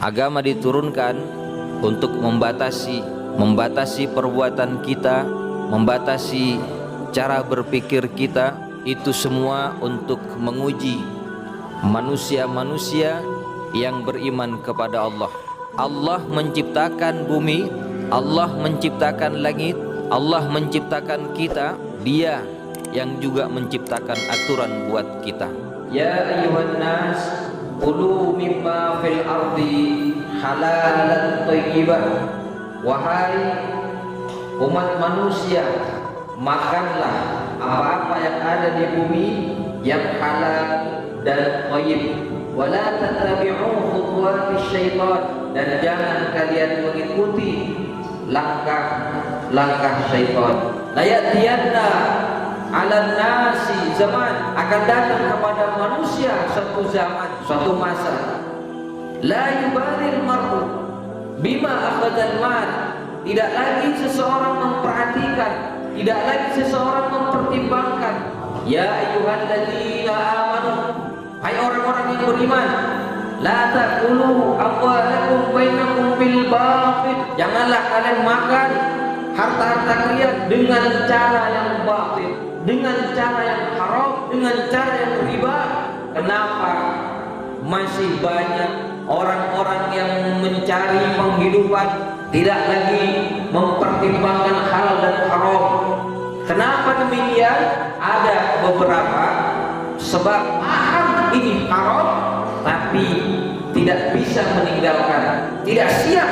Agama diturunkan untuk membatasi perbuatan kita, membatasi cara berpikir kita. Itu semua untuk menguji manusia-manusia yang beriman kepada Allah. Allah menciptakan bumi, Allah menciptakan langit, Allah menciptakan kita. Dia yang juga menciptakan aturan buat kita. Ya ayyuhan nas, kulu mimma fil ardi halalan thayyiban. Wahai umat manusia, makanlah apa-apa yang ada di bumi yang halal dan thayyib. Wala tattabi'u khutuwatis syaitan, dan jangan kalian mengikuti langkah-langkah syaitan. La ya'tiyanna 'alan nasi zaman, akan datang kepada manusia suatu zaman, suatu masa. La yubalil mar'u bima akhadal mal, tidak lagi seseorang memperhatikan, tidak lagi seseorang mempertimbangkan. Ya ayyuhalladzina amanu, hai orang-orang yang beriman, la ta'kulu amwalakum bainakum bil batil, janganlah kalian makan harta-harta kalian dengan cara yang batil, dengan cara yang haram, dengan cara yang riba. Kenapa? Masih banyak orang-orang yang mencari penghidupan tidak lagi mempertimbangkan halal dan haram. Kenapa demikian? Ada beberapa sebab paham ini haram tapi tidak bisa meninggalkan, tidak siap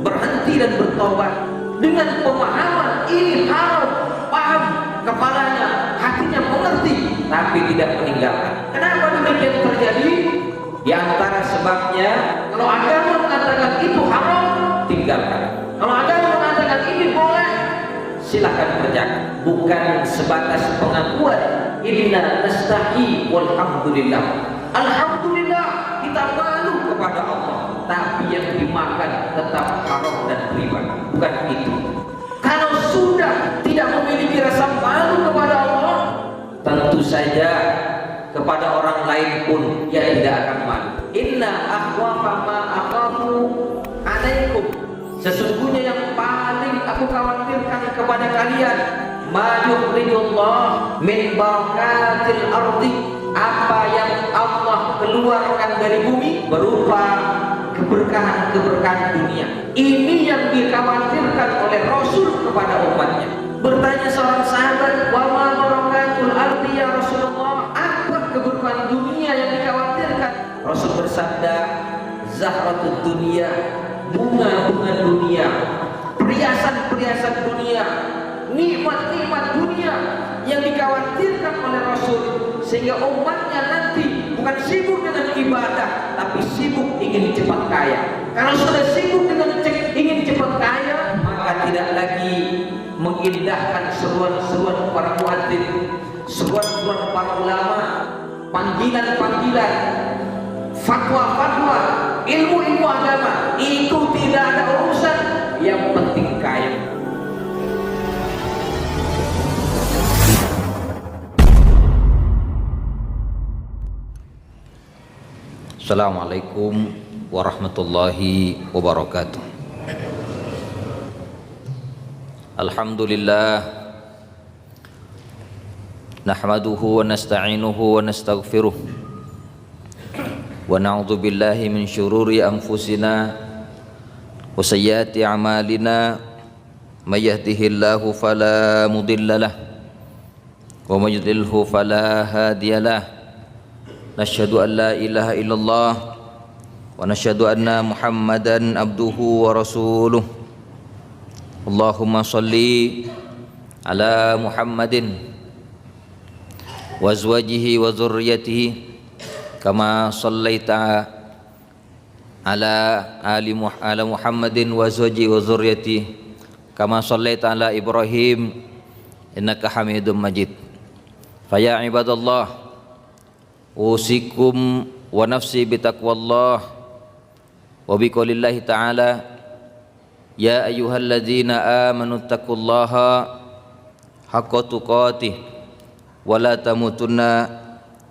berhenti dan bertobat. Dengan pemahaman ini haram, paham kepalanya, hatinya mengerti tapi tidak meninggalkan. Kenapa demikian terjadi? Di antara sebabnya, kalau agama mengatakan itu haram, tinggalkan. Kalau agama mengatakan ini boleh, silakan kerjakan. Bukan sebatas pengakuan, inna nastahi walhamdulillah, alhamdulillah kita malu kepada Allah, tapi yang dimakan tetap haram dan riba. Bukan itu. Kalau sudah tidak memiliki rasa malu kepada Allah, tentu saja kepada orang lain pun ia tidak akan malu. Inna akhwafa ma akhafu alaikum, sesungguhnya yang paling aku khawatirkan kepada kalian, ma yukhrijullah min barakatil ardi, apa yang Allah keluarkan dari bumi berupa keberkahan-keberkahan dunia. Ini yang dikhawatirkan oleh Rasul kepada umatnya. Bertanya seorang sahabat, wa ma barakatul ardi ya Rasulullah, apa keberkahan dunia yang dikhawatirkan? Rasul bersabda, zahratud dunia, bunga-bunga dunia, perhiasan-perhiasan dunia, nikmat-nikmat dunia yang dikhawatirkan oleh Rasul, sehingga umatnya nanti bukan sibuk dengan ibadah tapi sibuk ingin cepat kaya. Kalau sudah sibuk dengan ingin cepat kaya, maka tidak lagi mengindahkan seruan-seruan para muadzin, seruan-seruan para ulama, panggilan-panggilan, fatwa-fatwa, ilmu-ilmu agama. Itu tidak ada urusan, yang penting kaya. Assalamualaikum warahmatullahi wabarakatuh. Alhamdulillah, nahmaduhu wa nasta'inuhu wa nastaghfiruh, wa na'udzu billahi min syururi anfusina wa sayyiati a'malina, may yahdihillahu fala mudhillalah wa may yudlilhu fala hadiyalah. Nashhadu an la ilaha illallah wa nashhadu anna Muhammadan abduhu wa rasuluh. Allahumma salli ala Muhammadin wa azwajihi wa dzurriyyatihi kama sallaita ala ala Muhammadin wa azwajihi wa dzurriyyatihi kama sallaita ala Ibrahim innaka Hamidum Majid. Fa ya ibadallah, usikum wa nafsi bitaqwallah wa biqaulillahi ta'ala, ya ayyuhalladzina amanu taqullaha haqqa tuqatih wa la tamutunna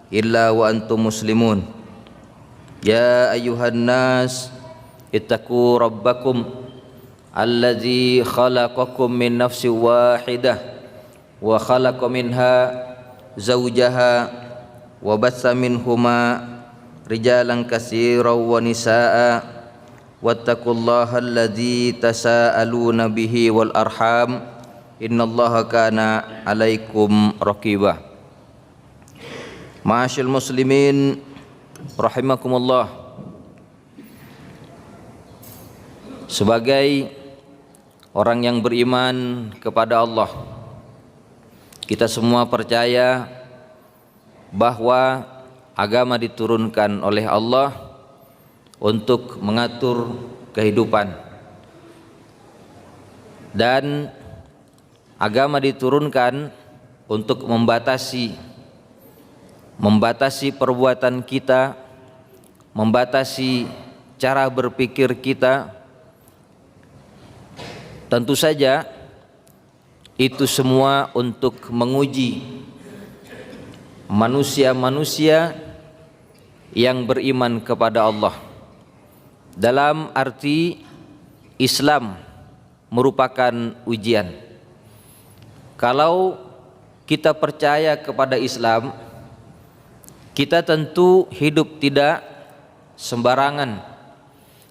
illa wa antum muslimun. Ya ayyuhan nas ittaqu rabbakum allazi khalaqakum min nafsin wahidah wa khalaqa minha zawjaha wa bassa minhuma rijalan katsiran wa nisaa wattaqullaha allazi tasaaluna bihi wal arham innallaha kana alaikum raqibah. Ma'asyiral muslimin rahimakumullah. Sebagai orang yang beriman kepada Allah, kita semua percaya bahwa agama diturunkan oleh Allah untuk mengatur kehidupan, dan agama diturunkan untuk membatasi perbuatan kita, membatasi cara berpikir kita. Tentu saja itu semua untuk menguji manusia-manusia yang beriman kepada Allah. Dalam arti Islam merupakan ujian. Kalau kita percaya kepada Islam, kita tentu hidup tidak sembarangan,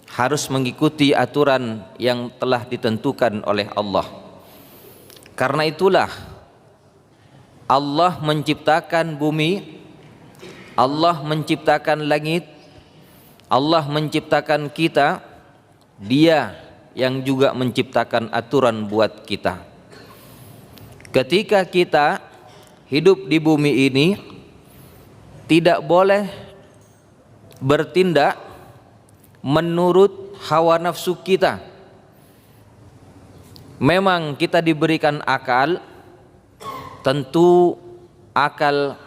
harus mengikuti aturan yang telah ditentukan oleh Allah. Karena itulah Allah menciptakan bumi, Allah menciptakan langit, Allah menciptakan kita. Dia yang juga menciptakan aturan buat kita. Ketika kita hidup di bumi ini, tidak boleh bertindak menurut hawa nafsu kita. Memang kita diberikan akal, tentu akal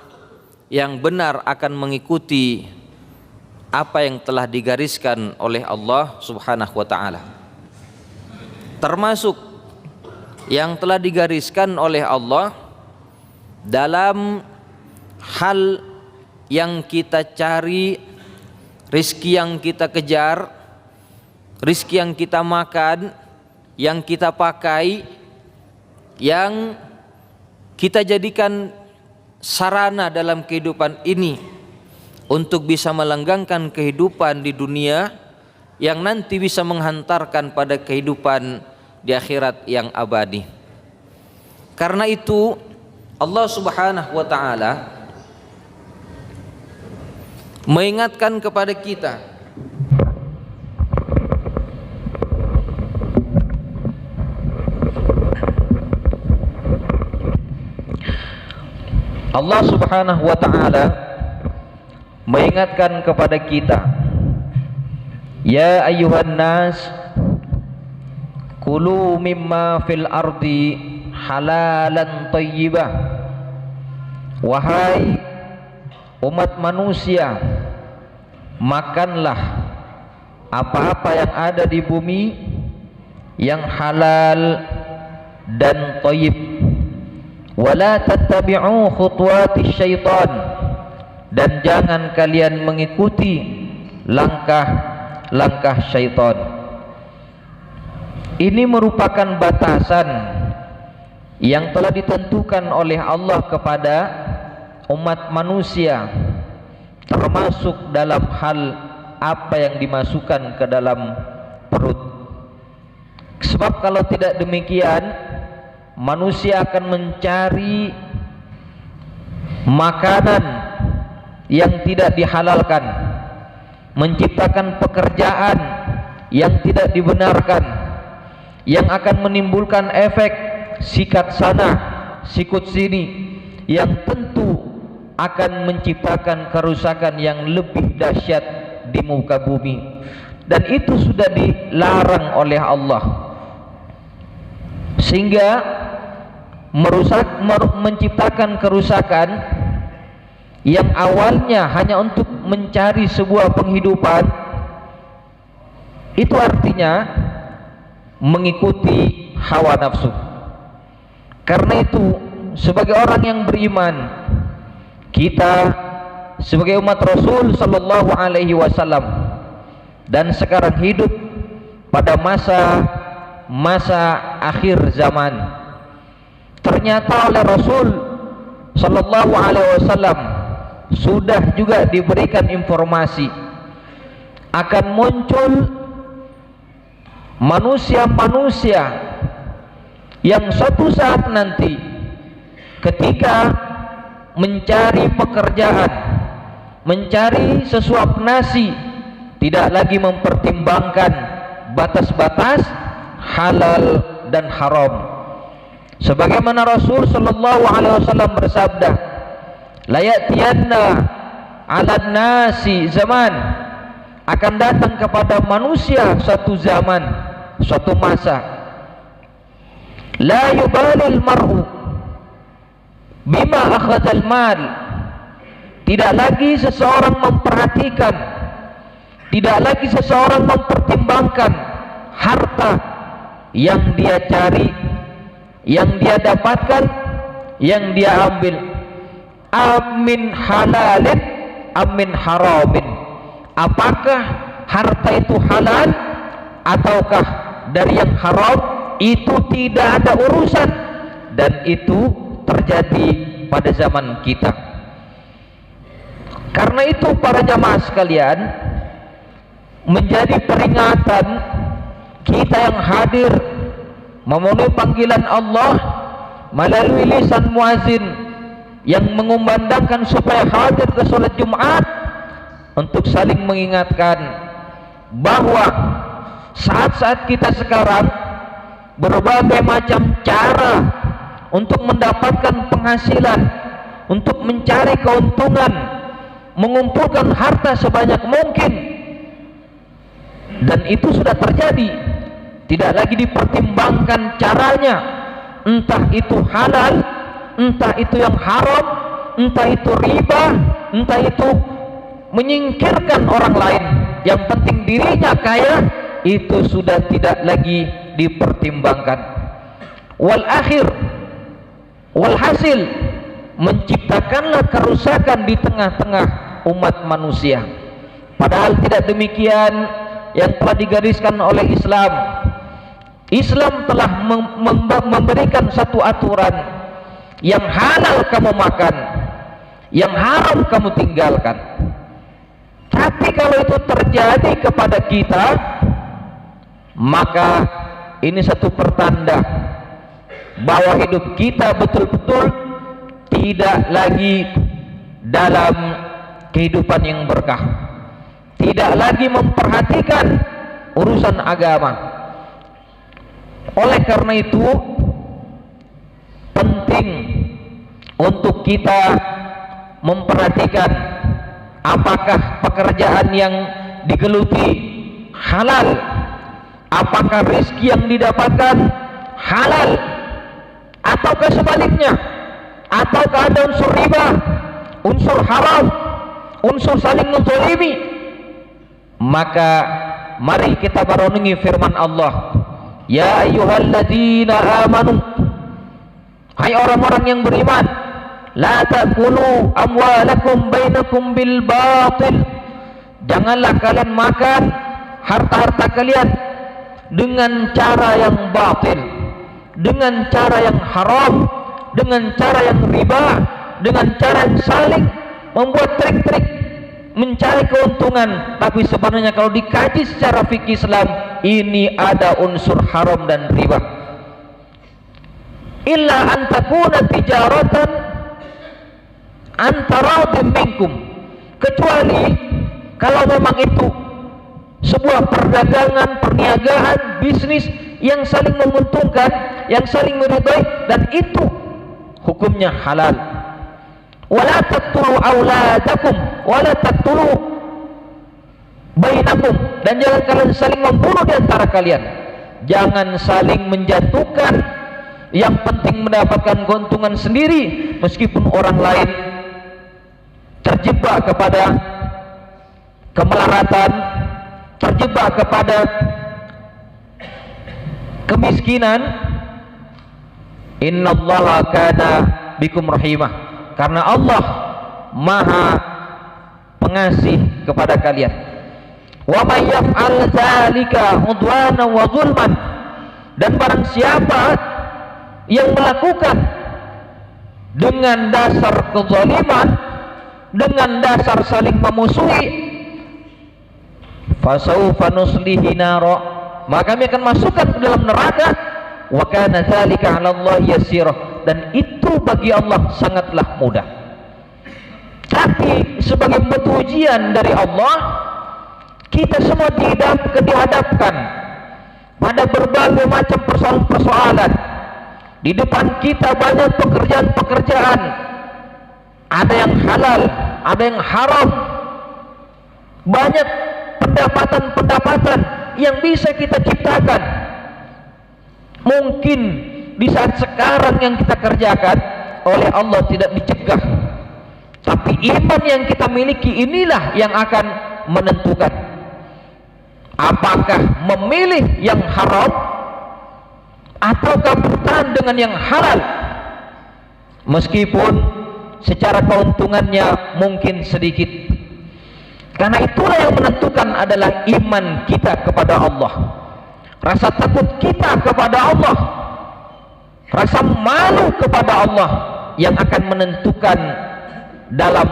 yang benar akan mengikuti apa yang telah digariskan oleh Allah Subhanahu wa taala. Termasuk yang telah digariskan oleh Allah dalam hal yang kita cari, rizki yang kita kejar, rizki yang kita makan, yang kita pakai, yang kita jadikan sarana dalam kehidupan ini untuk bisa melanggengkan kehidupan di dunia yang nanti bisa menghantarkan pada kehidupan di akhirat yang abadi. Karena itu Allah Subhanahu wa taala mengingatkan kepada kita Allah Subhanahu wa taala mengingatkan kepada kita, ya ayyuhan nas kulu mimma fil ardi halalan thayyibah. Wahai umat manusia, makanlah apa-apa yang ada di bumi yang halal dan thayyib. Wala tattabi'u khutuwatis syaitan, dan jangan kalian mengikuti langkah-langkah syaitan. Ini merupakan batasan yang telah ditentukan oleh Allah kepada umat manusia, termasuk dalam hal apa yang dimasukkan ke dalam perut. Sebab kalau tidak demikian, manusia akan mencari makanan yang tidak dihalalkan, menciptakan pekerjaan yang tidak dibenarkan, yang akan menimbulkan efek sikat sana, sikut sini, yang tentu akan menciptakan kerusakan yang lebih dahsyat di muka bumi. Dan itu sudah dilarang oleh Allah, sehingga menciptakan kerusakan yang awalnya hanya untuk mencari sebuah penghidupan. Itu artinya mengikuti hawa nafsu. Karena itu sebagai orang yang beriman, kita sebagai umat Rasul sallallahu alaihi wasallam dan sekarang hidup pada masa akhir zaman. Ternyata oleh Rasul sallallahu alaihi wasallam sudah juga diberikan informasi akan muncul manusia-manusia yang suatu saat nanti ketika mencari pekerjaan, mencari sesuap nasi, tidak lagi mempertimbangkan batas-batas halal dan haram. Sebagaimana Rasul sallallahu alaihi wasallam bersabda, la ya'tiyanna 'alan nasi zaman, akan datang kepada manusia suatu zaman, suatu masa, la yubalil mar'u bima akhadhal mal, tidak lagi seseorang memperhatikan, tidak lagi seseorang mempertimbangkan harta yang dia cari, yang dia dapatkan, yang dia ambil, amin halalin amin haramin, apakah harta itu halal ataukah dari yang haram, itu tidak ada urusan. Dan itu terjadi pada zaman kita. Karena itu para jamaah sekalian, menjadi peringatan kita yang hadir memenuhi panggilan Allah melalui lisan muazin yang mengumandangkan supaya hadir ke salat Jumat, untuk saling mengingatkan bahwa saat-saat kita sekarang berbagai macam cara untuk mendapatkan penghasilan, untuk mencari keuntungan, mengumpulkan harta sebanyak mungkin, dan itu sudah terjadi. Tidak lagi dipertimbangkan caranya, entah itu halal, entah itu yang haram, entah itu riba, entah itu menyingkirkan orang lain, yang penting dirinya kaya, itu sudah tidak lagi dipertimbangkan. Walhasil menciptakanlah kerusakan di tengah-tengah umat manusia. Padahal tidak demikian yang telah digariskan oleh Islam. Islam telah memberikan satu aturan, yang halal kamu makan, yang haram kamu tinggalkan. Tapi kalau itu terjadi kepada kita, maka ini satu pertanda bahwa hidup kita betul-betul tidak lagi dalam kehidupan yang berkah, tidak lagi memperhatikan urusan agama. Oleh karena itu penting untuk kita memperhatikan apakah pekerjaan yang digeluti halal, apakah rezeki yang didapatkan halal, ataukah sebaliknya, ataukah ada unsur riba, unsur haram, unsur saling menzalimi. Maka mari kita merenungi firman Allah, ya ayyuhalladzina amanu, hai orang-orang yang beriman, la ta'kulu amwalakum bainakum bil batil, janganlah kalian makan harta-harta kalian dengan cara yang batil, dengan cara yang haram, dengan cara yang riba, dengan cara yang saling membuat trik-trik mencari keuntungan. Tapi sebenarnya kalau dikaji secara fikih Islam, ini ada unsur haram dan riba. Illa an takuna tijaratan antara minkum, kecuali kalau memang itu sebuah perdagangan, perniagaan, bisnis yang saling menguntungkan, yang saling meridai, dan itu hukumnya halal. Wala taqtulu auladakum wala taqtulu bainakum, dan jangan kalian saling membunuh di antara kalian. Jangan saling menjatuhkan, yang penting mendapatkan keuntungan sendiri, meskipun orang lain terjebak kepada kemelaratan, terjebak kepada kemiskinan. Innallaha kana bikum rahimah, karena Allah maha pengasih kepada kalian. Wa may yaf'al dzalika udwana wa zulman, dan barang siapa yang melakukan dengan dasar kezaliman, dengan dasar saling memusuhi, fasaufa nuslihi nara, maka kami akan masukkan ke dalam neraka. Wa kana dzalika 'ala Allah yasira, dan itu bagi Allah sangatlah mudah. Tapi sebagai bentuk ujian dari Allah, kita semua dihadapkan pada berbagai macam persoalan-persoalan. Di depan kita banyak pekerjaan-pekerjaan, ada yang halal, ada yang haram, banyak pendapatan-pendapatan yang bisa kita ciptakan. Mungkin di saat sekarang yang kita kerjakan oleh Allah tidak dicegah, tapi iman yang kita miliki inilah yang akan menentukan apakah memilih yang haram ataukah bertahan dengan yang halal, meskipun secara keuntungannya mungkin sedikit. Karena itulah yang menentukan adalah iman kita kepada Allah, rasa takut kita kepada Allah, rasa malu kepada Allah, yang akan menentukan dalam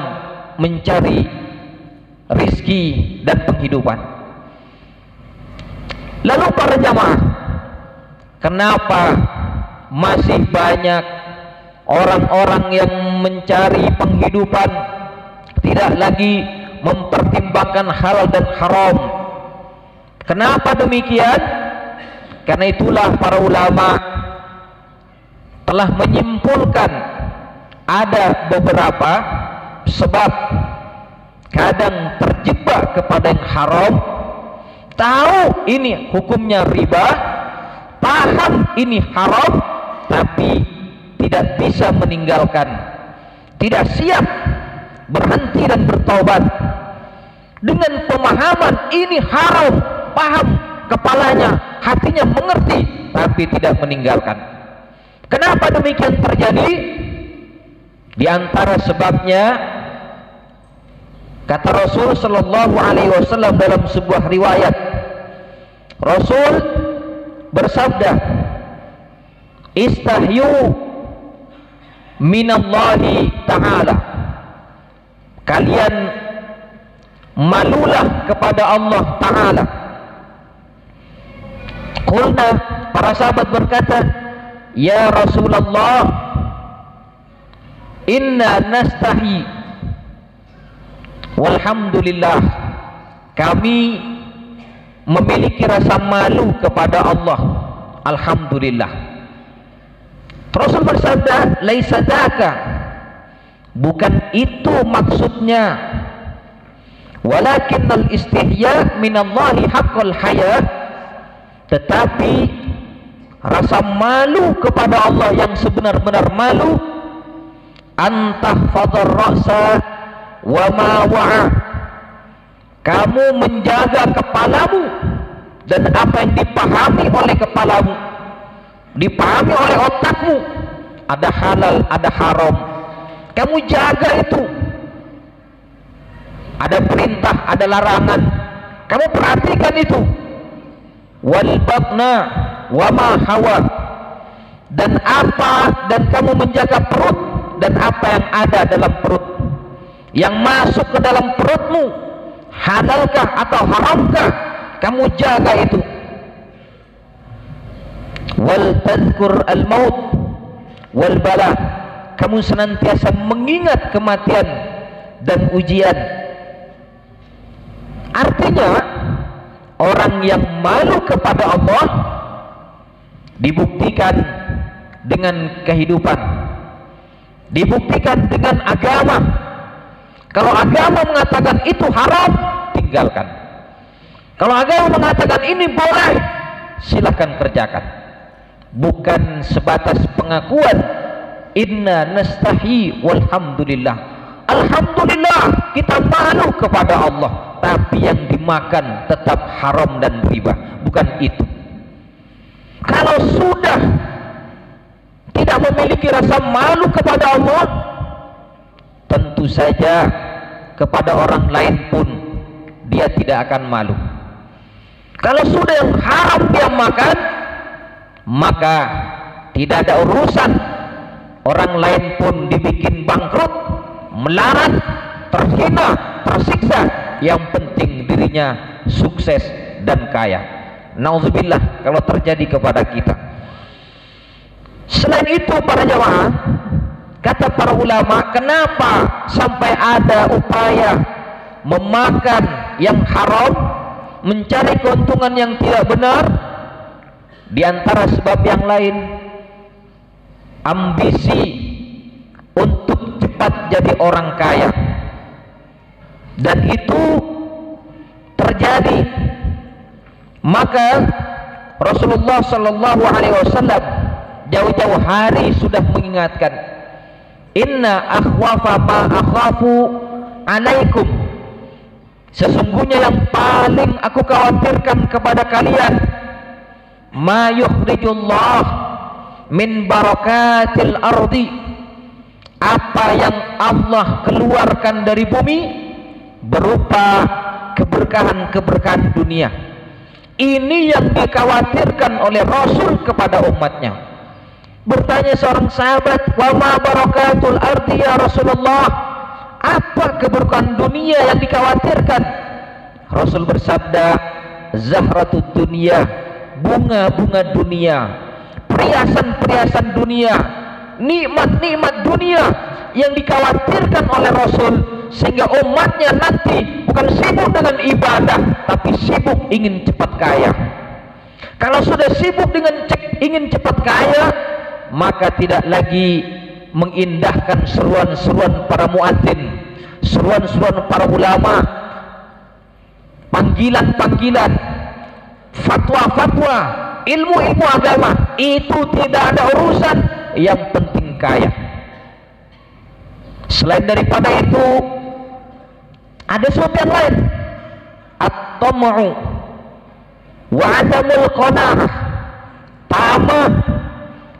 mencari rizki dan penghidupan. Lalu para jamaah, kenapa masih banyak orang-orang yang mencari penghidupan tidak lagi mempertimbangkan halal dan haram? Kenapa demikian? Karena itulah para ulama telah menyimpulkan ada beberapa sebab. Kadang terjebak kepada yang haram, tahu ini hukumnya riba, paham ini haram, tapi tidak bisa meninggalkan, tidak siap berhenti dan bertaubat. Dengan pemahaman ini haram, paham kepalanya, hatinya mengerti, tapi tidak meninggalkan. Kenapa demikian terjadi? Di antara sebabnya, kata Rasul sallallahu alaihi wasallam dalam sebuah riwayat, Rasul bersabda, istahyu minallahi ta'ala, kalian malulah kepada Allah Ta'ala. Qulna, para sahabat berkata, ya Rasulullah, inna nastahi, walhamdulillah, kami memiliki rasa malu kepada Allah, alhamdulillah. Rasul bersabda, laisa dzaka, bukan itu maksudnya, walakinnal istihya minallahi haqqul haya, tetapi rasa malu kepada Allah yang sebenar-benar malu, antahfadhar ra'sa wa ma wa'a, kamu menjaga kepalamu dan apa yang dipahami oleh kepalamu, dipahami oleh otakmu, ada halal, ada haram, kamu jaga itu. Ada perintah, ada larangan, kamu perhatikan itu. Wal batna wa ma hawa, dan kamu menjaga perut dan apa yang ada dalam perut, yang masuk ke dalam perutmu, halalkah atau haramkah, kamu jaga itu. Wal tadhkur al maut wal bala, kamu senantiasa mengingat kematian dan ujian. Artinya orang yang malu kepada Allah dibuktikan dengan kehidupan, dibuktikan dengan agama. Kalau agama mengatakan itu haram, tinggalkan. Kalau agama mengatakan ini boleh, silakan kerjakan. Bukan sebatas pengakuan inna nastahi walhamdulillah, alhamdulillah kita malu kepada Allah, tapi yang dimakan tetap haram dan riba. Bukan itu. Kalau sudah tidak memiliki rasa malu kepada Allah, tentu saja kepada orang lain pun dia tidak akan malu. Kalau sudah yang haram dia makan, maka tidak ada urusan orang lain pun dibikin bangkrut, melarat, terhina, tersiksa. Yang penting dirinya sukses dan kaya. Nauzubillah kalau terjadi kepada kita. Selain itu para jamaah, kata para ulama, kenapa sampai ada upaya memakan yang haram, mencari keuntungan yang tidak benar? Di antara sebab yang lain, ambisi untuk cepat jadi orang kaya. Dan itu terjadi. Maka Rasulullah sallallahu alaihi wasallam jauh-jauh hari sudah mengingatkan, inna akhwafa ma akhafu alaikum, sesungguhnya yang paling aku khawatirkan kepada kalian, ma yukhrijullah min barakatil ardi, apa yang Allah keluarkan dari bumi berupa keberkahan-keberkahan dunia. Ini yang dikhawatirkan oleh Rasul kepada umatnya. Bertanya seorang sahabat, wa ma barakatul ardi ya Rasulullah, apa keberkahan dunia yang dikhawatirkan? Rasul bersabda, zahratud dunia, bunga-bunga dunia, perhiasan-perhiasan dunia, nikmat-nikmat dunia yang dikhawatirkan oleh Rasul, sehingga umatnya nanti bukan sibuk dengan ibadah, tapi sibuk ingin cepat kaya. Kalau sudah sibuk dengan ingin cepat kaya, maka tidak lagi mengindahkan seruan-seruan para muadzin, seruan-seruan para ulama, panggilan-panggilan, fatwa-fatwa, ilmu-ilmu agama. Itu tidak ada urusan, yang penting kaya. Selain daripada itu, ada sebab yang lain, at-tama'u wa adamul qana'ah, tamak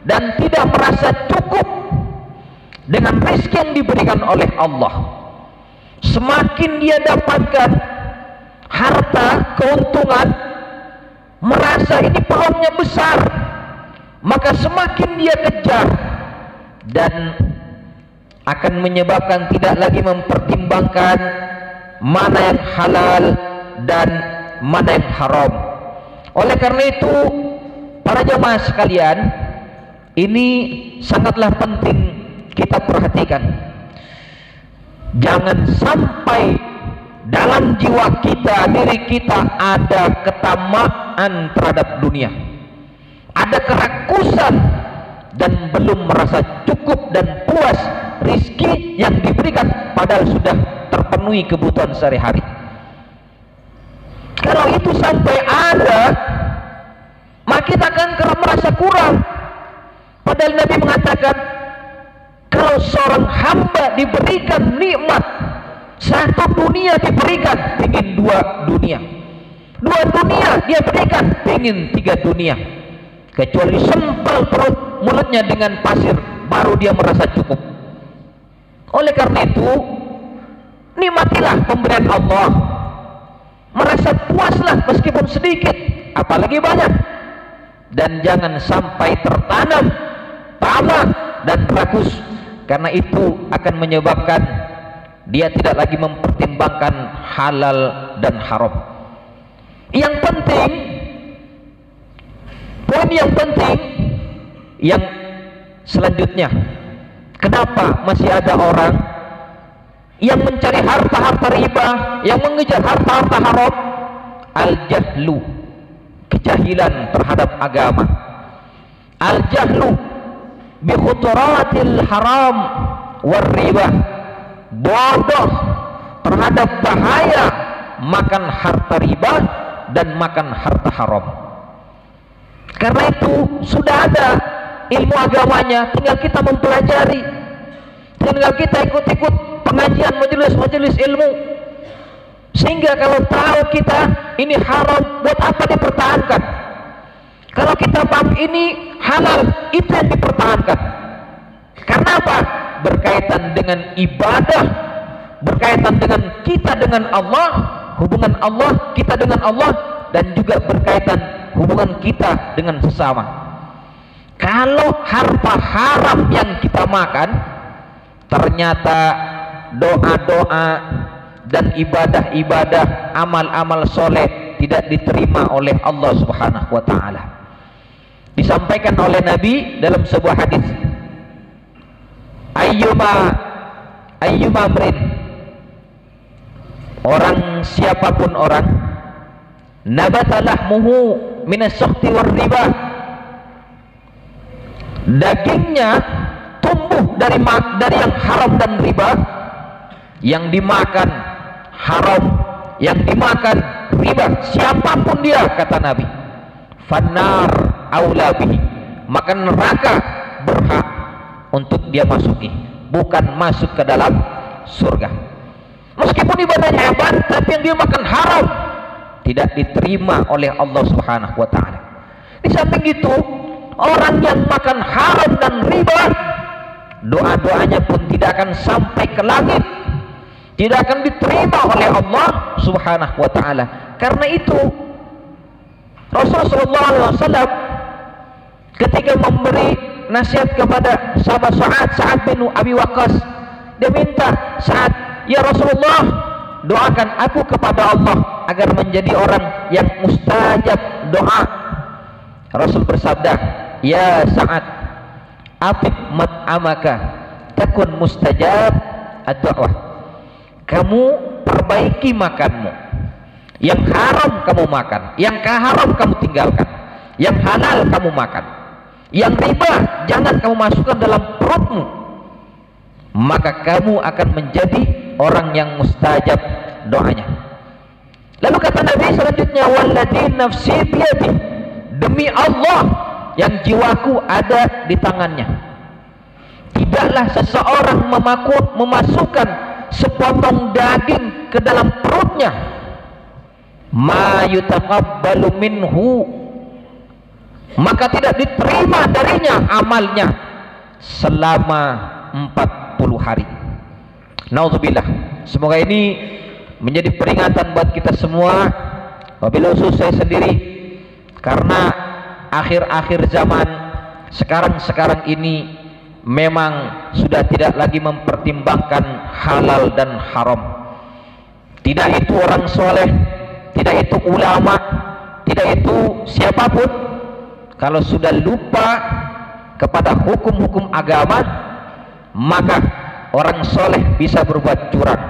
dan tidak merasa cukup dengan rezeki yang diberikan oleh Allah. Semakin dia dapatkan harta, keuntungan, merasa ini peluangnya besar, maka semakin dia kejar, dan akan menyebabkan tidak lagi mempertimbangkan mana yang halal dan mana yang haram. Oleh karena itu, para jamaah sekalian, ini sangatlah penting kita perhatikan. Jangan sampai dalam jiwa kita, diri kita ada ketamaan terhadap dunia, ada kerakusan dan belum merasa cukup dan puas rizki yang diberikan, padahal sudah terpenuhi kebutuhan sehari-hari. Kalau itu sampai ada, maka kita akan merasa kurang. Padahal Nabi mengatakan, kalau seorang hamba diberikan nikmat, satu dunia diberikan, ingin dua dunia, dua dunia dia berikan, ingin tiga dunia. Kecuali sempal perut mulutnya dengan pasir, baru dia merasa cukup. Oleh karena itu, nikmatilah pemberian Allah, merasa puaslah meskipun sedikit, apalagi banyak, dan jangan sampai tertanam tamak dan rakus, karena itu akan menyebabkan dia tidak lagi mempertimbangkan halal dan haram. Yang penting, poin yang penting yang selanjutnya, kenapa masih ada orang yang mencari harta-harta riba, yang mengejar harta-harta haram? Al-jahlu, kejahilan terhadap agama. Al-jahlu bi khuturatil haram war riba, bodoh terhadap bahaya makan harta riba dan makan harta haram. Karena itu sudah ada ilmu agamanya, tinggal kita mempelajari, tinggal kita ikut-ikut pengajian, majelis-majelis ilmu, sehingga kalau tahu kita ini haram, buat apa dipertahankan? Kalau kita paham ini halal, itu yang dipertahankan. Karena apa? Berkaitan dengan ibadah, berkaitan dengan kita dengan Allah, hubungan Allah kita dengan Allah, dan juga berkaitan hubungan kita dengan sesama. Kalau harta haram yang kita makan, ternyata doa-doa dan ibadah-ibadah, amal-amal soleh tidak diterima oleh Allah Subhanahu wa ta'ala. Disampaikan oleh Nabi dalam sebuah hadis, ayyuma mrin, orang siapapun orang, nabata lahmuhu minas sukhti war riba, dagingnya tumbuh dari yang haram dan riba, yang dimakan haram, yang dimakan riba, siapapun dia, kata Nabi, fannar aula bihi, maka neraka berhak untuk dia masuki, bukan masuk ke dalam surga. Meskipun ibadahnya hebat, tapi yang dia makan haram tidak diterima oleh Allah Subhanahu wa ta'ala. Di samping itu, orang yang makan haram dan riba, doa-doanya pun tidak akan sampai ke langit, tidak akan diterima oleh Allah Subhanahu wa ta'ala. Karena itu Rasulullah SAW ketika memberi nasihat kepada sahabat Sa'ad bin Abi Waqqas, dia minta, Sa'ad, ya Rasulullah, doakan aku kepada Allah agar menjadi orang yang mustajab doa. Rasul bersabda, ya Sa'ad, atib mat'amaka takun mustajab ad-da'wah. Kamu perbaiki makanmu, yang haram kamu makan, yang haram kamu tinggalkan, yang halal kamu makan, yang riba jangan kamu masukkan dalam perutmu, maka kamu akan menjadi orang yang mustajab doanya. Lalu kata Nabi selanjutnya, walladzi nafsi biyadi, demi Allah yang jiwaku ada di tangannya, tidaklah seseorang memasukkan sepotong daging ke dalam perutnya, ma yutaqabbalu minhu, maka tidak diterima darinya amalnya selama 40 hari. Nauzubillah. Semoga ini menjadi peringatan buat kita semua, wabil khusus saya sendiri, karena akhir-akhir zaman sekarang ini memang sudah tidak lagi mempertimbangkan halal dan haram. Tidak itu orang soleh, tidak itu ulama, tidak itu siapapun, kalau sudah lupa kepada hukum-hukum agama, maka orang soleh bisa berbuat curang,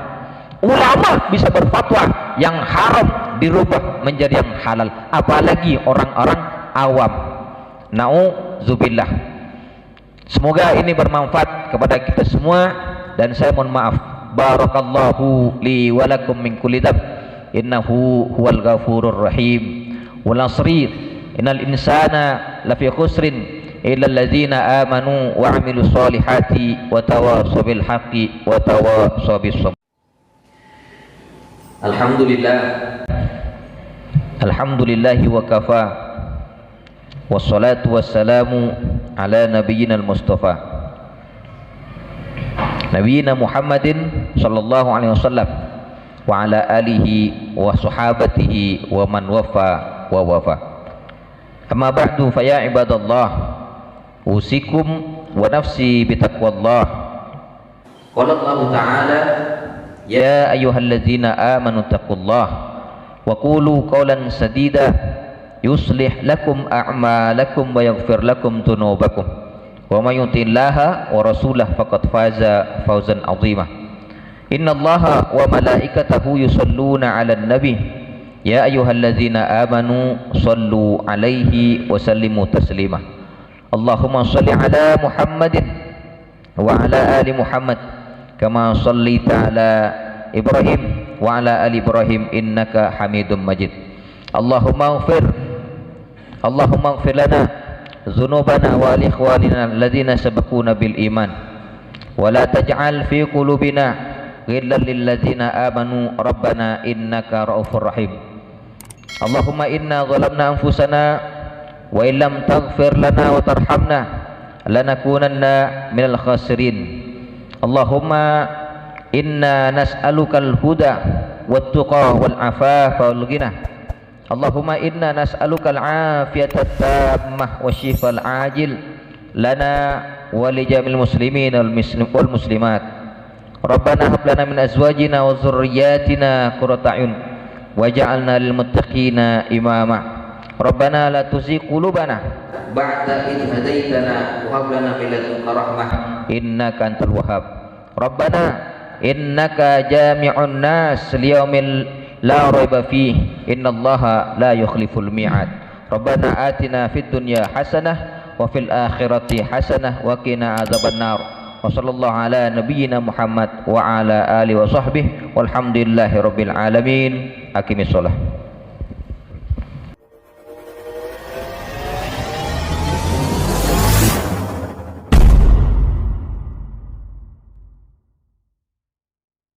ulama bisa berfatwa yang haram dirubah menjadi yang halal, apalagi orang-orang awam. Na'udzubillah. Semoga ini bermanfaat kepada kita semua, dan saya mohon maaf. Barakallahu li wa lakum min kulli dzab, innahu huwal ghafurur rahim. Wal 'asri innal insana lafi khusrin illa alladzina amanu wa 'amilus solihati wa tawassaw bil haqqi wa tawassaw bis sabr. Alhamdulillah. Alhamdulillahi wa kafa, wassalatu wassalamu ala nabiyyina al-mustafa nabiyyina Muhammadin sallallahu alaihi wasallam wa ala alihi wa sahabatihi wa man wafa wa wafa. Amma ba'du, fa ya ibadallah, usikum wa nafsi bitaqwallah. Qala Allah Ta'ala, ya ayyuhalladzina amanu taqullah wa qulu qawlan sadida yuslih lakum a'malakum wa yaghfir lakum dhunubakum wa may yuti'illaha wa rasulahu faqad faza fawzan 'azima. Innallaha wa malaikatahu yusholluna 'alan nabi ya ayyuhalladzina amanu shallu 'alaihi wa sallimu taslima. Allahumma shalli 'ala Muhammadin wa 'ala ali Muhammad kama shallaita 'ala Ibrahim wa 'ala ali Ibrahim innaka Hamidum Majid. Allahumma ighfir lana dzunubana wa li ikhwanina alladzina sabaquna bil iman wa la taj'al fi qulubina ghillan lil ladzina amanu rabbana innaka ra'ufur rahim. Allahumma inna zalamna anfusana wa illam taghfir lana wa tarhamna lanakunanna minal khasirin. Allahumma inna nas'alukal huda wat tuqa wal afafa wal ghina. Allahumma inna nas'aluka al-afiyata at-tammah wa shifal ajil lana wa li jamil muslimin wal muslimat. Rabbana hab lana min azwajina wa dhurriyyatina qurrata a'yun waj'alna lil muttaqina imama. Rabbana la tuzigh qulubana ba'da idh hadaitana wa hab lana min ladunka rahmah innaka antal wahhab. Rabbana innaka jami'un nas liyaumin la raiba fihi innallaha la yukhliful mi'ad. Rabbana atina fid dunya hasanah wa fil akhirati hasanah wa qina adzabannar. Wa sallallahu ala nabiyyina Muhammad wa ala alihi wa sahbihi walhamdulillahi rabbil alamin. Aqimissalah.